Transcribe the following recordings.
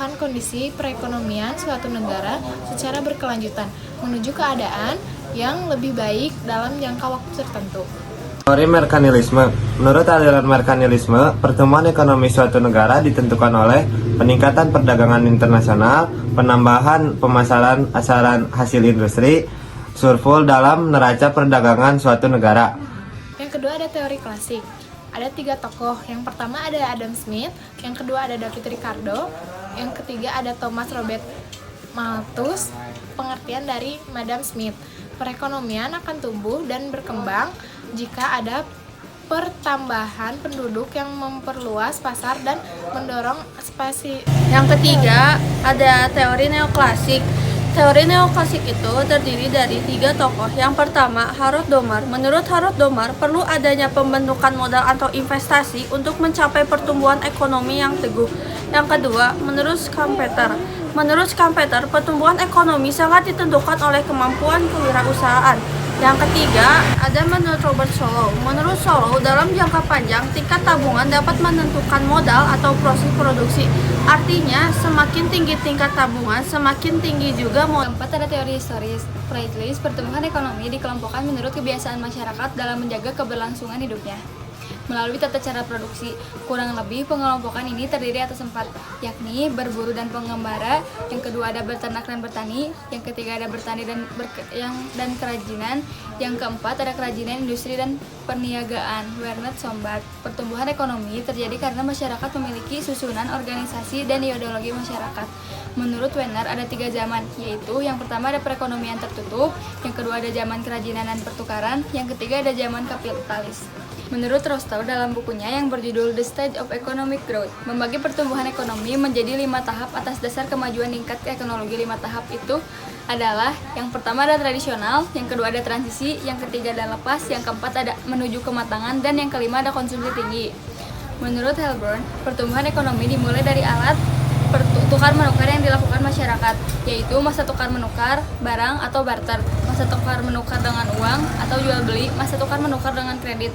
pemulihan kondisi perekonomian suatu negara secara berkelanjutan menuju keadaan yang lebih baik dalam jangka waktu tertentu. Teori merkantilisme. Menurut aliran merkantilisme, pertumbuhan ekonomi suatu negara ditentukan oleh peningkatan perdagangan internasional, penambahan pemasaran asaran hasil industri, surplus dalam neraca perdagangan suatu negara. Yang kedua ada teori klasik. Ada 3 tokoh. Yang pertama ada Adam Smith, yang kedua ada David Ricardo, yang ketiga ada Thomas Robert Malthus. Pengertian dari Madam Smith, perekonomian akan tumbuh dan berkembang jika ada pertambahan penduduk yang memperluas pasar dan mendorong spasi. Yang ketiga ada teori neoklasik. Teori neoklasik itu terdiri dari 3 tokoh. Yang pertama, Harold Domar. Menurut Harold Domar, perlu adanya pembentukan modal atau investasi untuk mencapai pertumbuhan ekonomi yang teguh. Yang kedua, menurut Schumpeter. Menurut Schumpeter, pertumbuhan ekonomi sangat ditentukan oleh kemampuan kewirausahaan. Yang ketiga, ada menurut Robert Solow. Menurut Solow, dalam jangka panjang, tingkat tabungan dapat menentukan modal atau proses produksi. Artinya, semakin tinggi tingkat tabungan, semakin tinggi juga modal. Keempat, ada teori historis. Freilich, pertumbuhan ekonomi dikelompokkan menurut kebiasaan masyarakat dalam menjaga keberlangsungan hidupnya melalui tata cara produksi. Kurang lebih pengelompokan ini terdiri atas 4, yakni berburu dan pengembara, yang kedua ada beternak dan bertani, yang ketiga ada bertani dan kerajinan, yang keempat ada kerajinan, industri dan perniagaan. Werner Sombart, pertumbuhan ekonomi terjadi karena masyarakat memiliki susunan organisasi dan ideologi masyarakat. Menurut Werner ada 3 zaman, yaitu yang pertama ada perekonomian tertutup, yang kedua ada zaman kerajinan dan pertukaran, yang ketiga ada zaman kapitalis. Menurut Rostow dalam bukunya yang berjudul The Stage of Economic Growth, membagi pertumbuhan ekonomi menjadi 5 tahap atas dasar kemajuan tingkat teknologi. 5 tahap itu adalah yang pertama ada tradisional, yang kedua ada transisi, yang ketiga ada lepas, yang keempat ada menuju kematangan, dan yang kelima ada konsumsi tinggi. Menurut Helborn, pertumbuhan ekonomi dimulai dari alat tukar-menukar yang dilakukan masyarakat, yaitu masa tukar-menukar barang atau barter, masa tukar-menukar dengan uang atau jual-beli, masa tukar-menukar dengan kredit.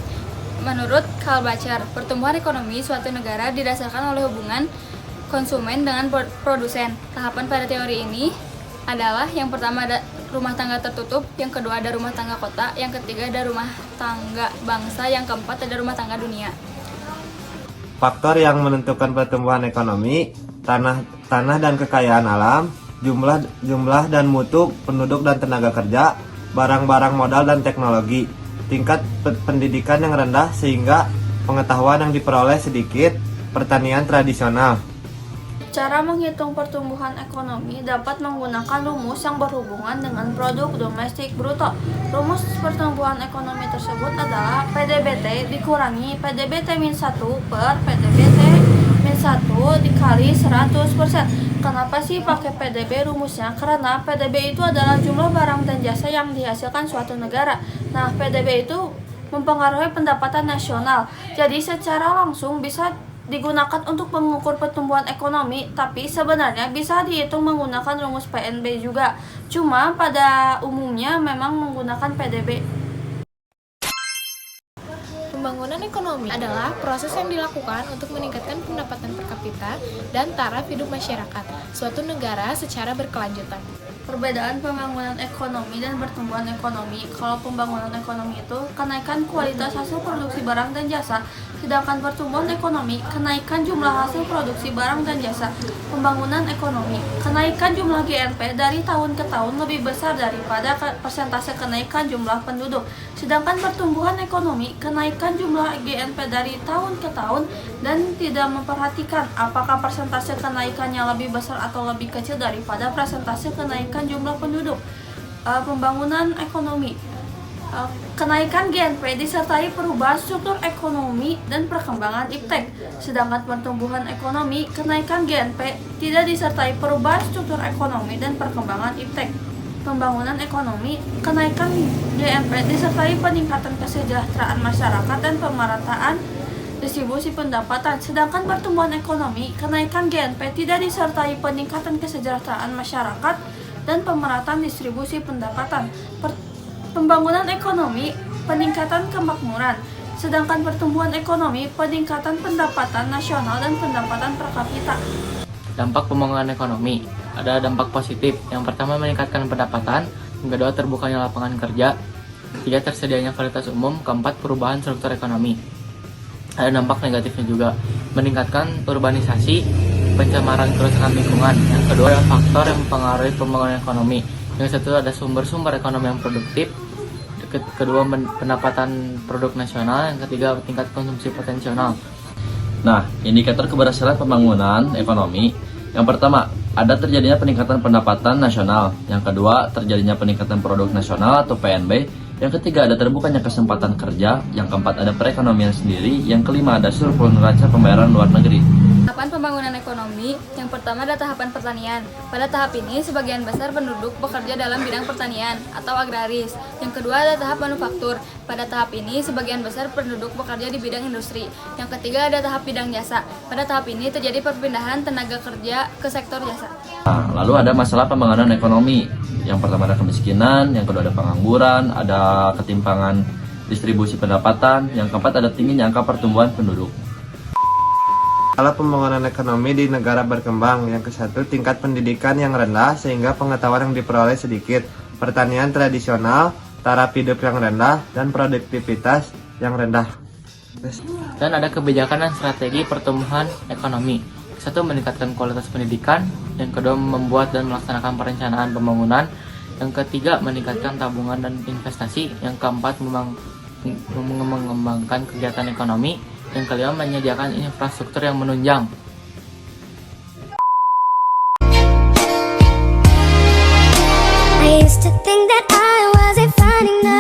Menurut Karl Bacher, pertumbuhan ekonomi suatu negara didasarkan oleh hubungan konsumen dengan produsen. Tahapan pada teori ini adalah yang pertama ada rumah tangga tertutup, yang kedua ada rumah tangga kota, yang ketiga ada rumah tangga bangsa, yang keempat ada rumah tangga dunia. Faktor yang menentukan pertumbuhan ekonomi: tanah dan kekayaan alam, jumlah dan mutu penduduk dan tenaga kerja, barang-barang modal dan teknologi, tingkat pendidikan yang rendah sehingga pengetahuan yang diperoleh sedikit, pertanian tradisional. Cara menghitung pertumbuhan ekonomi dapat menggunakan rumus yang berhubungan dengan produk domestik bruto. Rumus pertumbuhan ekonomi tersebut adalah PDBT dikurangi PDBT-1 per PDBT-1 dikali 100%. Kenapa sih pakai PDB rumusnya? Karena PDB itu adalah jumlah barang dan jasa yang dihasilkan suatu negara. Nah, PDB itu mempengaruhi pendapatan nasional. Jadi secara langsung bisa digunakan untuk mengukur pertumbuhan ekonomi, tapi sebenarnya bisa dihitung menggunakan rumus PNB juga. Cuma pada umumnya memang menggunakan PDB. Pembangunan ekonomi adalah proses yang dilakukan untuk meningkatkan pendapatan per kapita dan taraf hidup masyarakat suatu negara secara berkelanjutan. Perbedaan pembangunan ekonomi dan pertumbuhan ekonomi. Kalau pembangunan ekonomi itu kenaikan kualitas hasil produksi barang dan jasa, sedangkan pertumbuhan ekonomi kenaikan jumlah hasil produksi barang dan jasa. Pembangunan ekonomi kenaikan jumlah GNP dari tahun ke tahun lebih besar daripada persentase kenaikan jumlah penduduk. Sedangkan pertumbuhan ekonomi kenaikan jumlah GNP dari tahun ke tahun dan tidak memperhatikan apakah persentase kenaikannya lebih besar atau lebih kecil daripada persentase kenaikan jumlah penduduk. Pembangunan ekonomi, kenaikan GNP disertai perubahan struktur ekonomi dan perkembangan iptek. Sedangkan pertumbuhan ekonomi, kenaikan GNP tidak disertai perubahan struktur ekonomi dan perkembangan iptek. Pembangunan ekonomi, kenaikan GNP disertai peningkatan kesejahteraan masyarakat dan pemerataan distribusi pendapatan. Sedangkan pertumbuhan ekonomi, kenaikan GNP tidak disertai peningkatan kesejahteraan masyarakat dan pemerataan distribusi pendapatan. Pembangunan ekonomi, peningkatan kemakmuran. Sedangkan pertumbuhan ekonomi, peningkatan pendapatan nasional dan pendapatan per kapita. Dampak pembangunan ekonomi. Ada dampak positif. Yang pertama meningkatkan pendapatan, yang kedua terbukanya lapangan kerja, ketiga tersedianya fasilitas umum, keempat perubahan struktur ekonomi. Ada dampak negatifnya juga, meningkatkan urbanisasi, pencemaran kerusakan lingkungan. Yang kedua adalah faktor yang mempengaruhi pembangunan ekonomi. Yang satu ada sumber-sumber ekonomi yang produktif, kedua pendapatan produk nasional, yang ketiga tingkat konsumsi potensial. Nah, indikator keberhasilan pembangunan ekonomi. Yang pertama, ada terjadinya peningkatan pendapatan nasional. Yang kedua, terjadinya peningkatan produk nasional atau PNB. Yang ketiga, ada terbukanya kesempatan kerja. Yang keempat, ada perekonomian sendiri. Yang kelima, ada surplus neraca pembayaran luar negeri. Tahapan pembangunan ekonomi, yang pertama ada tahapan pertanian. Pada tahap ini, sebagian besar penduduk bekerja dalam bidang pertanian atau agraris. Yang kedua ada tahap manufaktur. Pada tahap ini, sebagian besar penduduk bekerja di bidang industri. Yang ketiga ada tahap bidang jasa. Pada tahap ini terjadi perpindahan tenaga kerja ke sektor jasa. Nah, lalu ada masalah pembangunan ekonomi. Yang pertama ada kemiskinan, yang kedua ada pengangguran, ada ketimpangan distribusi pendapatan, yang keempat ada tingginya angka pertumbuhan penduduk. Masalah pembangunan ekonomi di negara berkembang. Yang ke-1, tingkat pendidikan yang rendah sehingga pengetahuan yang diperoleh sedikit, pertanian tradisional, taraf hidup yang rendah, dan produktivitas yang rendah. Dan ada kebijakan dan strategi pertumbuhan ekonomi. Satu, meningkatkan kualitas pendidikan. Yang kedua, membuat dan melaksanakan perencanaan pembangunan. Yang ketiga, meningkatkan tabungan dan investasi. Yang keempat, mengembangkan kegiatan ekonomi. Yang kelima, menyediakan infrastruktur yang menunjang. I used to think that I wasn't fine enough.